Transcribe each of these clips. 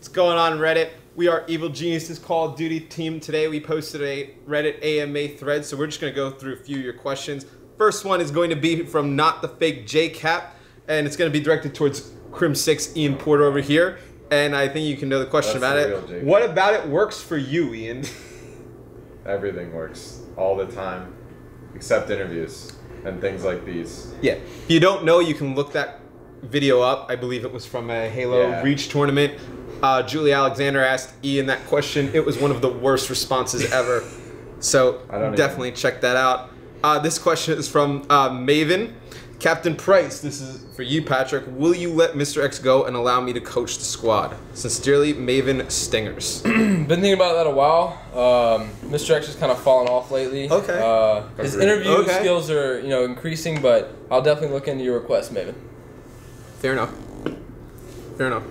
What's going on, Reddit? We are Evil Geniuses Call of Duty team. Today we posted a Reddit AMA thread, so we're just going to go through a few of your questions. First one is going to be from Not the Fake JCap, and it's going to be directed towards Crim 6 Ian Porter over here. And I think you can know the question about it. What about it works for you, Ian? Everything works all the time, except interviews and things like these. Yeah. If you don't know, you can look that video up. I believe it was from a Halo Reach tournament. Julie Alexander asked Ian that question. It was one of the worst responses ever. So definitely check that out. This question is from Maven. Captain Price, this is for you, Patrick. Will you let Mr. X go and allow me to coach the squad? Sincerely, Maven Stingers. Been thinking about that a while. Mr. X has kind of fallen off lately. Okay. His interview skills are, increasing, but I'll definitely look into your request, Maven. Fair enough. Fair enough.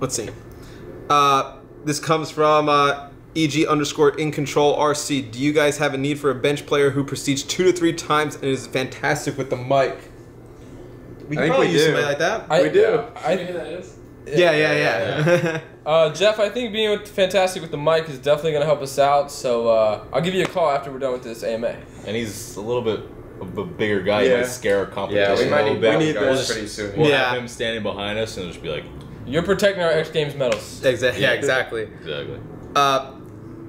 Let's see. This comes from EG_InControlRC. Do you guys have a need for a bench player who proceeds 2 to 3 times and is fantastic with the mic? We can probably use somebody like that. We do. Yeah. Jeff, I think being fantastic with the mic is definitely going to help us out. So I'll give you a call after we're done with this AMA. And he's a little bit of a bigger guy. He might scare our competition. Yeah, we need this pretty soon. We'll have him standing behind us and just be like, "You're protecting our X Games medals." Exactly. Yeah, exactly.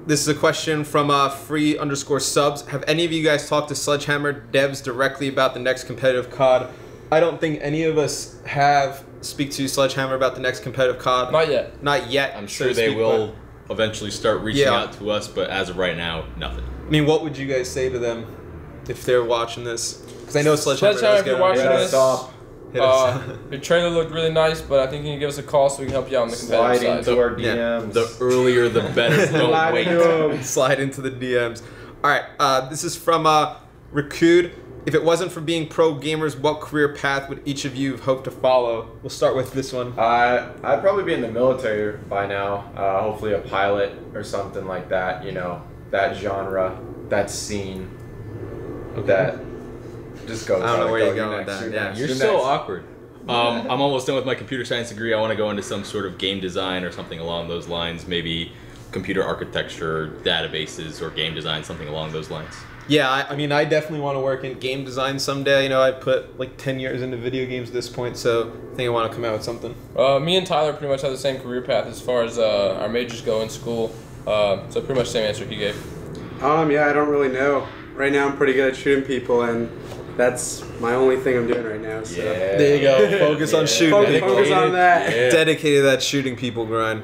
This is a question from free_subs. Have any of you guys talked to Sledgehammer devs directly about the next competitive COD? I don't think any of us have speak to Sledgehammer about the next competitive COD. Not yet. Not yet. I'm sure they will eventually start reaching out to us, but as of right now, nothing. I mean, what would you guys say to them if they're watching this? Because I know Sledgehammer if you're watching this, your trailer looked really nice, but I think you can give us a call so we can help you out on the competitive side. Slide into our DMs. The earlier the better. Don't wait. Slide into the DMs. All right, this is from Rakud. If it wasn't for being pro gamers, what career path would each of you hope to follow? We'll start with this one. I'd probably be in the military by now. Hopefully a pilot or something like that. That genre, that scene. That just go. I don't know where you're going with that. Yeah, you're so awkward. I'm almost done with my computer science degree. I want to go into some sort of game design or something along those lines. Maybe computer architecture, databases, or game design, something along those lines. Yeah, I mean, I definitely want to work in game design someday. I put like 10 years into video games at this point, so I think I want to come out with something. Me and Tyler pretty much have the same career path as far as our majors go in school. So pretty much the same answer he gave. Yeah, I don't really know. Right now I'm pretty good at shooting people, and that's my only thing I'm doing right now. So. Yeah. There you go. Focus on shooting. Focus on that. Yeah. Dedicated to that shooting people grind.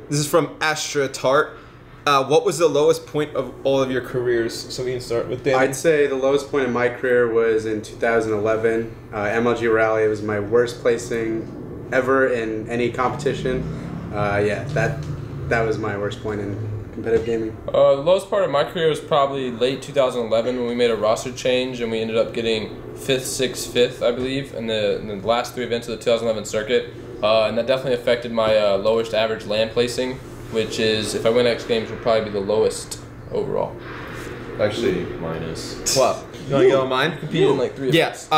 This is from Astra Tart. What was the lowest point of all of your careers? So we can start with Dan. I'd say the lowest point in my career was in 2011. MLG Rally. It was my worst placing ever in any competition. That was my worst point in competitive gaming. The lowest part of my career was probably late 2011 when we made a roster change and we ended up getting 5th, 6th, 5th, I believe, in the last 3 events of the 2011 circuit. And that definitely affected my lowest average land placing, which is, if I win X Games, would probably be the lowest overall. Actually, mine is 12. You want to go on mine? Competed in like 3 events.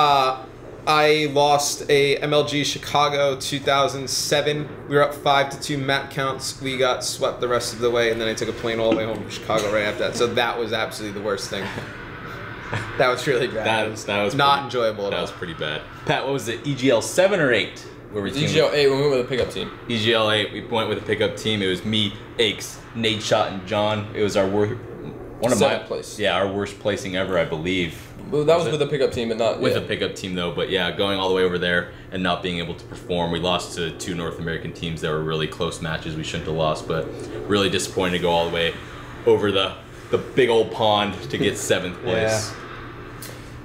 I lost a MLG Chicago 2007. We were up 5-2 map counts. We got swept the rest of the way, and then I took a plane all the way home from Chicago right after that. So that was absolutely the worst thing. That was really bad. That was not enjoyable at all. That was pretty bad. Pat, what was it? EGL 7 or 8? EGL 8 when we went with a pickup team. EGL 8, we went with a pickup team. It was me, Aches, Nate Shot, and John. It was our worst. Our worst placing ever, I believe. Well, that was with a pickup team, but not with a pickup team though. But yeah, going all the way over there and not being able to perform. We lost to 2 North American teams that were really close matches. We shouldn't have lost, but really disappointed to go all the way over the big old pond to get 7th place.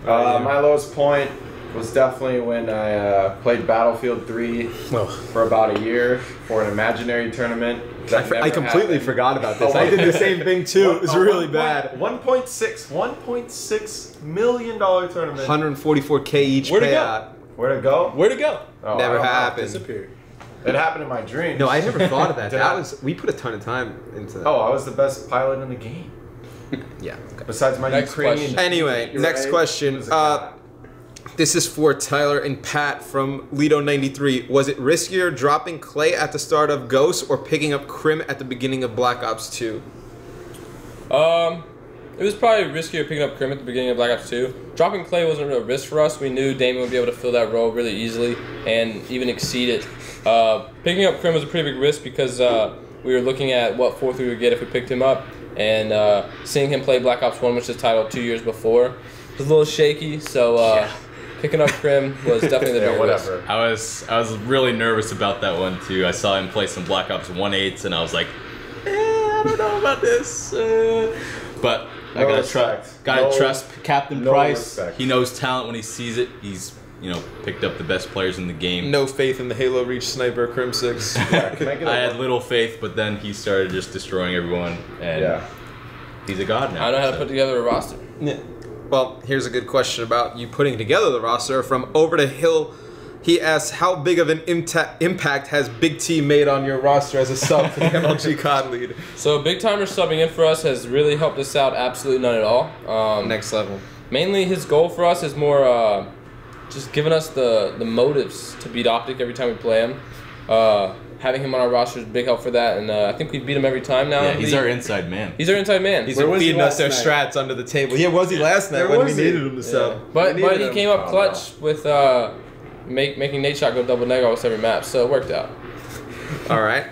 Yeah. My lowest point was definitely when I played Battlefield 3 for about a year for an imaginary tournament. I completely forgot about this. I did the same thing too. It was really bad. $1.6 million tournament. 144K each payout. Where'd it go? Where'd it go? Oh, never happened. Disappeared. It happened in my dreams. No, I never thought of that. We put a ton of time into that. Oh, I was the best pilot in the game. Yeah. Besides my Ukrainian. Anyway, next question. This is for Tyler and Pat from Lido93. Was it riskier dropping Clay at the start of Ghost or picking up Crim at the beginning of Black Ops 2? It was probably riskier picking up Crim at the beginning of Black Ops 2. Dropping Clay wasn't a risk for us. We knew Damon would be able to fill that role really easily and even exceed it. Picking up Crim was a pretty big risk because we were looking at what 4th we would get if we picked him up. And seeing him play Black Ops 1, which is titled 2 years before, was a little shaky. So picking up Crim was definitely the bigger risk. I was really nervous about that one too. I saw him play some Black Ops 1.8s and I was like, I don't know about this. But I gotta trust Captain Price. Respect. He knows talent when he sees it. He's picked up the best players in the game. No faith in the Halo Reach sniper, Crim 6. Yeah, I had little faith, but then he started just destroying everyone, and he's a god now. I know how to put together a roster. Yeah. Well, here's a good question about you putting together the roster. From Over the Hill, he asks, how big of an impact has Big T made on your roster as a sub for the MLG COD lead? So Big Timer subbing in for us has really helped us out absolutely none at all. Next level. Mainly his goal for us is more just giving us the motives to beat Optic every time we play him. Having him on our roster is a big help for that, and I think we beat him every time now. Yeah, he's our inside man. He's our inside man. He's feeding us their strats under the table. Yeah, was he last night when we needed him to sub? But he came up clutch with making Nate Shot go double neg almost every map, so it worked out. All right.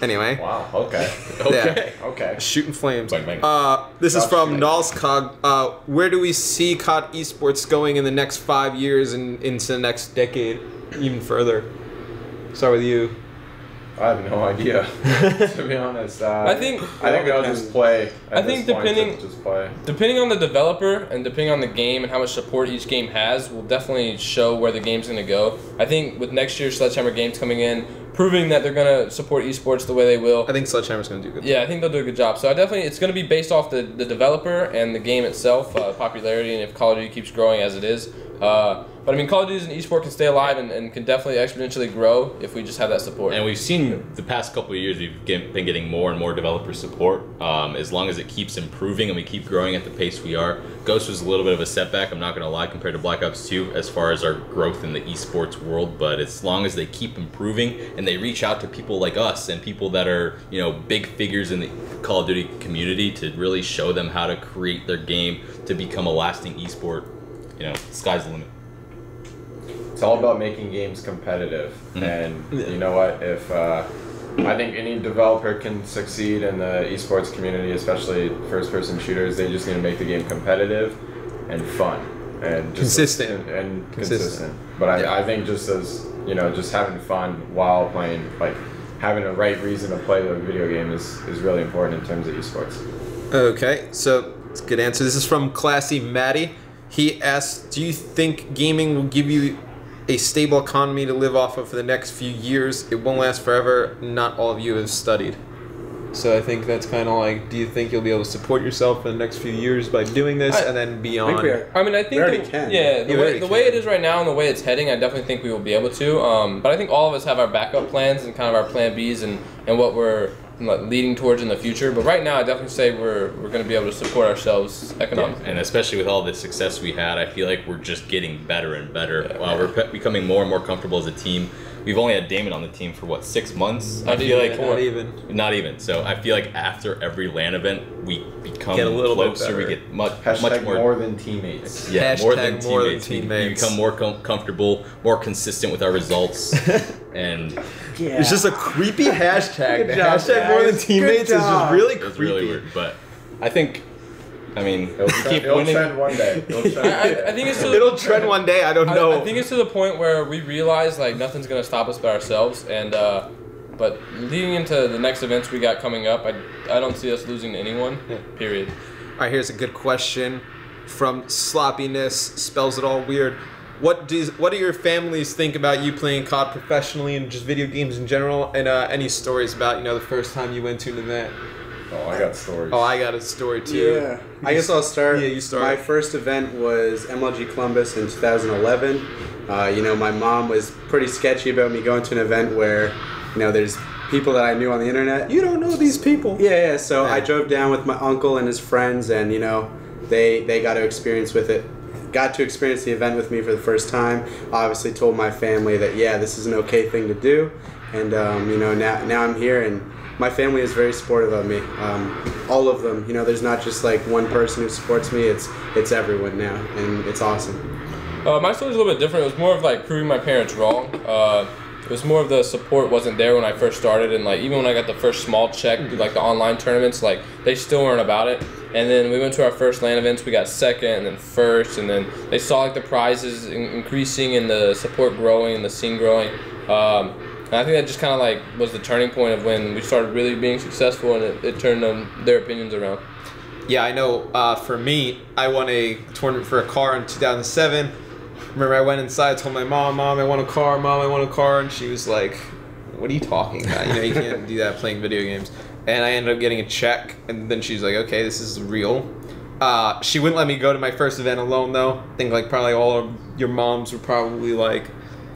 Anyway. Wow. Okay. Okay. Shooting flames. Bang, bang. This is from Nalscog. Where do we see COD esports going in the next 5 years and into the next decade, even further? Start with you. I have no idea, to be honest. I think they'll just play. I think depending on the developer and depending on the game and how much support each game has, will definitely show where the game's going to go. I think with next year's Sledgehammer games coming in, proving that they're going to support esports the way they will. I think Sledgehammer's going to do good. Yeah, I think they'll do a good job. So it's going to be based off the developer and the game itself, popularity, and if Call of Duty keeps growing as it is. But I mean, Call of Duty as an esport can stay alive and can definitely exponentially grow if we just have that support. And we've seen the past couple of years we've been getting more and more developer support. As long as it keeps improving and we keep growing at the pace we are. Ghost was a little bit of a setback, I'm not going to lie, compared to Black Ops 2 as far as our growth in the esports world. But as long as they keep improving and they reach out to people like us and people that are big figures in the Call of Duty community to really show them how to create their game to become a lasting esport, sky's the limit. It's all about making games competitive, and you know what? If I think any developer can succeed in the esports community, especially first-person shooters, they just need to make the game competitive and fun and just consistent. But I think just as just having fun while playing, like having a right reason to play the video game is really important in terms of esports. Okay, so it's a good answer. This is from Classy Maddie. He asks, do you think gaming will give you a stable economy to live off of for the next few years? It won't last forever. Not all of you have studied. So I think that's kind of like, do you think you'll be able to support yourself for the next few years by doing this and then beyond? I think we already can. Yeah, the way it is right now and the way it's heading, I definitely think we will be able to. But I think all of us have our backup plans and kind of our plan Bs and what we're leading towards in the future. But right now, I definitely say we're going to be able to support ourselves economically. Yeah. And especially with all the success we had, I feel like we're just getting better and better. We're becoming more and more comfortable as a team. We've only had Damon on the team for what, 6 months? Not even. So I feel like after every LAN event, we become a little closer. We get much more than teammates. Yeah, more than teammates. We become more comfortable, more consistent with our results, and it's just a creepy hashtag. The hashtag more than teammates is just really creepy. It's really weird, but I think. It'll trend one day. I think it'll trend one day. I don't know. I think it's to the point where we realize like nothing's gonna stop us but ourselves, and but leading into the next events we got coming up, I don't see us losing to anyone. Period. All right, here's a good question from Sloppiness. Spells it all weird. What do your families think about you playing COD professionally and just video games in general? And any stories about the first time you went to an event? Oh, I got stories. Oh, I got a story too. Yeah. I guess I'll start. Yeah, you start. My first event was MLG Columbus in 2011. My mom was pretty sketchy about me going to an event where, there's people that I knew on the internet. You don't know these people. Yeah. So I drove down with my uncle and his friends, and they got to experience with it got to experience the event with me for the first time. Obviously told my family that, yeah, this is an okay thing to do. And, now I'm here, and my family is very supportive of me. All of them. There's not just like one person who supports me. It's everyone now, and it's awesome. My story's a little bit different. It was more of like proving my parents wrong. It was more of the support wasn't there when I first started, and like even when I got the first small check through like the online tournaments, like they still weren't about it. And then we went to our first LAN events, we got second and then first, and then they saw like the prizes increasing and the support growing and the scene growing. And I think that just kind of like was the turning point of when we started really being successful, and it turned their opinions around. Yeah, I know. For me, I won a tournament for a car in 2007. Remember, I went inside, told my mom, I want a car, Mom, I want a car, and she was like, what are you talking about? You can't do that playing video games. And I ended up getting a check, and then she's like, okay, this is real. She wouldn't let me go to my first event alone, though. I think like probably all of your moms were probably like,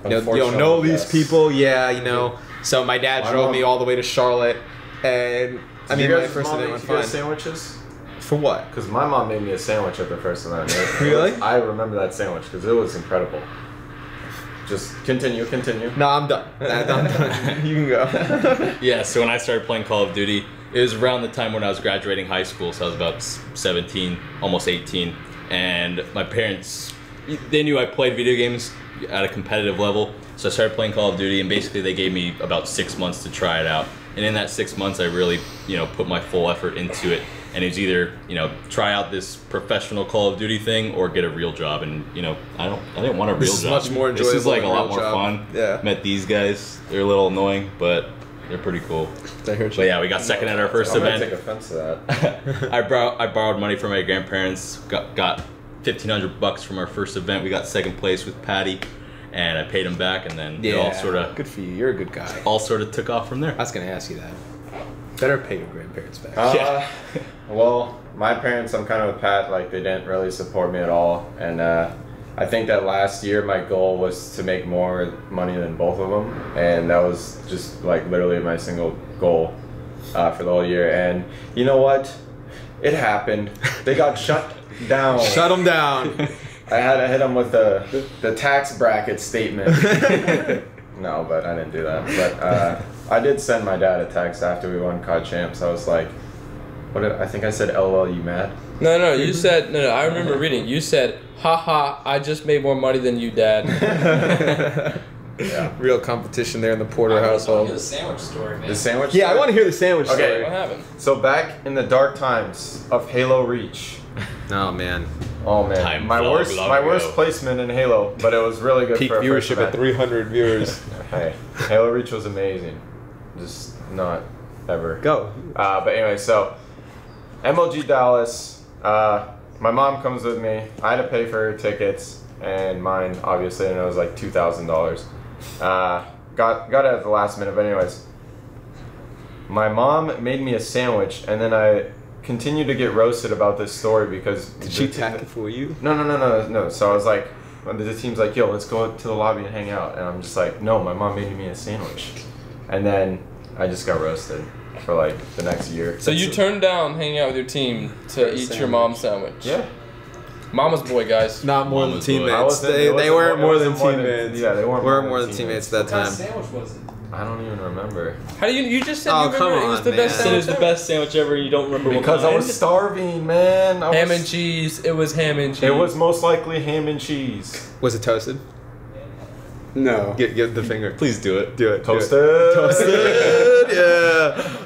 you don't know these people. Yeah, So my dad drove me all the way to Charlotte, and I mean, my first event went fine. Sandwiches? For what? Because my mom made me a sandwich at the first event. Really? I remember that sandwich because it was incredible. Just continue. No, I'm done. I'm done. You can go. Yeah, so when I started playing Call of Duty, it was around the time when I was graduating high school, so I was about 17, almost 18, and my parents, they knew I played video games at a competitive level, so I started playing Call of Duty, and basically they gave me about 6 months to try it out. And in that 6 months, I really, put my full effort into it. And it was either, try out this professional Call of Duty thing or get a real job. And, I didn't want a real job. This is much more enjoyable. This is like a than lot more job. fun. Yeah. Met these guys. They're a little annoying, but they're pretty cool. But yeah, we got second at our first event. I'm gonna take offense to that. I borrowed money from my grandparents. Got $1,500 from our first event. We got second place with Patty. And I paid him back, and then it all sort of... Good for you. You're a good guy. All sort of took off from there. I was going to ask you that. Better pay your grandparents back. Yeah. Well, my parents, I'm kind of with Pat, like they didn't really support me at all. And I think that last year my goal was to make more money than both of them. And that was just like literally my single goal for the whole year. And you know what? It happened. They got shut down. Shut them down. I had to hit them with the tax bracket statement. No, but I didn't do that. But I did send my dad a text after we won COD Champs. I was like, I think I said, LOL, you mad? No, you said, no, I remember reading. You said, haha, I just made more money than you, Dad. Yeah. Real competition there in the Porter household. The sandwich story, man. The sandwich Yeah, story? I want to hear the sandwich Okay. story. What happened? So back in the dark times of Halo Reach. Oh, man. Oh man, Time my long worst ago. placement in Halo, but it was really good Peak for a first viewership at event. 300 viewers. Hey, Halo Reach was amazing. Just not ever. Go. But anyway, so MLG Dallas. My mom comes with me. I had to pay for her tickets and mine, obviously, and it was like $2,000. Got it at the last minute, but anyways, my mom made me a sandwich, and then I continued to get roasted about this story because Did she tack it for you? No. So I was like, the team's like, yo, let's go to the lobby and hang out. And I'm just like, no, my mom made me a sandwich. And then I just got roasted for like the next year. So you turned down hanging out with your team to eat your mom's sandwich? Yeah. Mama's boy, guys. Not more than Mama's boy. teammates. They weren't more than teammates. Yeah, they weren't more than teammates at that What kind time. of sandwich was it? I don't even remember. How do you just said Oh, you remember come it was on, the man. best Said sandwich It was the best sandwich ever, and you don't remember Because what I was starving, man. Ham and cheese. It was ham and cheese. It was most likely ham and cheese. Was it toasted? No. Give the finger. Please do it. Do it. Toasted. Toasted. Yeah.